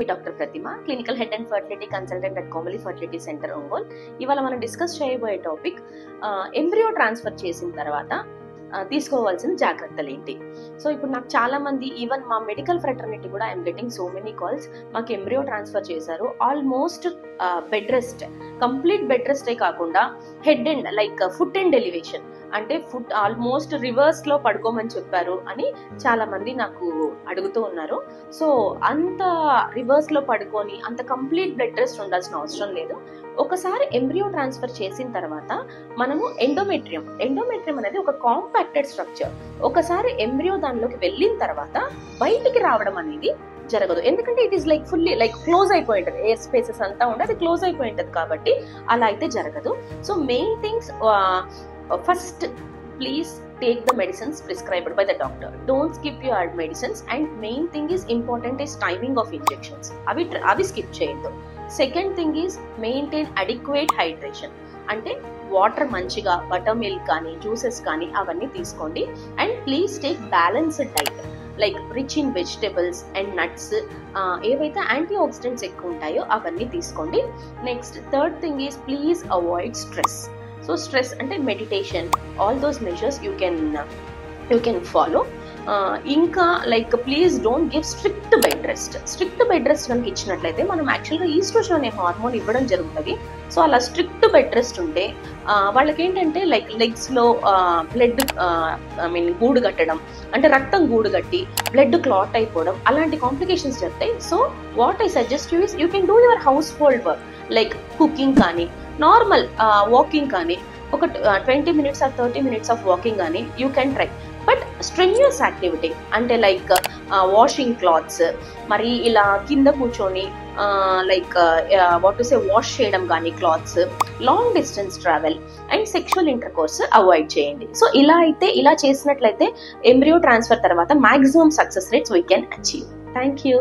Me doctor Pratima, clinical head and fertility consultant at Komali fertility centre Ongole. ఇవాళ మనం discuss చేయబోయే topic embryo transfer చేసిన తర్వాత తీసుకోవాల్సిన జాగ్రత్తలు ఏంటి. సో ఇప్పుడు నాకు చాలా మంది, ఈవెన్ మా మెడికల్ ఫ్రెటర్నిటీ కూడా I'm getting so many calls, మాకు ఎంబ్రియో ట్రాన్స్ఫర్ చేశారు, almost bed rest, complete bed రెస్టే కాకుండా head and like foot and elevation, అంటే ఫుట్ ఆల్మోస్ట్ రివర్స్ లో పడుకోమని చెప్పారు అని చాలా మంది నాకు అడుగుతూ ఉన్నారు. సో అంత రివర్స్ లో పడుకొని అంత కంప్లీట్ బెడ్ రెస్ట్ ఉండాల్సిన అవసరం లేదు. ఒకసారి ఎంబ్రియో ట్రాన్స్ఫర్ చేసిన తర్వాత మనము ఎండోమెట్రియం అనేది ఒక కాంపాక్టెడ్ స్ట్రక్చర్. ఒకసారి ఎంబ్రియో దానిలోకి వెళ్ళిన తర్వాత బయటికి రావడం అనేది జరగదు, ఎందుకంటే it is like fully like close అయిపోయి ఉంటుంది, ఎయిర్ స్పేసెస్ అంతా ఉండి అది క్లోజ్ అయిపోయి ఉంటుంది, కాబట్టి అలా అయితే జరగదు. So main things, first please take the medicines prescribed by the doctor. Don't skip your medicines, and main thing is important is timing of injections. అవి skip చేయొద్దు. Second thing is maintain adequate hydration. అంటే water మంచిగా, butter milk కానీ juices కానీ అవన్నీ తీసుకోండి. And please take balanced diet like rich in vegetables and nuts, ఏవైతే antioxidants ఎక్కువ ఉంటాయో అవన్నీ తీసుకోండి. Next third thing is please avoid stress. So stress అంటే meditation, all those measures you can follow. ఇంకా like please don't give strict bed rest కనుక ఇచ్చినట్లయితే మనం యాక్చువల్గా ఈస్ట్రోజన్ అనే హార్మోన్ ఇవ్వడం జరుగుతుంది. సో అలా స్ట్రిక్ట్ బెడ్ రెస్ట్ ఉంటే వాళ్ళకి ఏంటంటే లైక్ లెగ్స్లో బ్లడ్ గూడు కట్టడం, అంటే రక్తం గూడు కట్టి బ్లడ్ క్లాట్ అయిపోవడం, అలాంటి కాంప్లికేషన్స్ జరుగుతాయి. So what I suggest you is you can do your household work like cooking కానీ, నార్మల్ వాకింగ్ కానీ, ఒక 20 minutes or 30 minutes of walking కానీ you can try. But strenuous activity అంటే like washing clothes, మరి ఇలా కింద కూర్చొని like what to say wash చేయడం కానీ clothes, long distance travel and sexual intercourse avoid చేయండి. సో ఇలా చేసినట్లయితే ఎంబ్రియో ట్రాన్స్ఫర్ తర్వాత maximum success rates we can achieve. Thank you.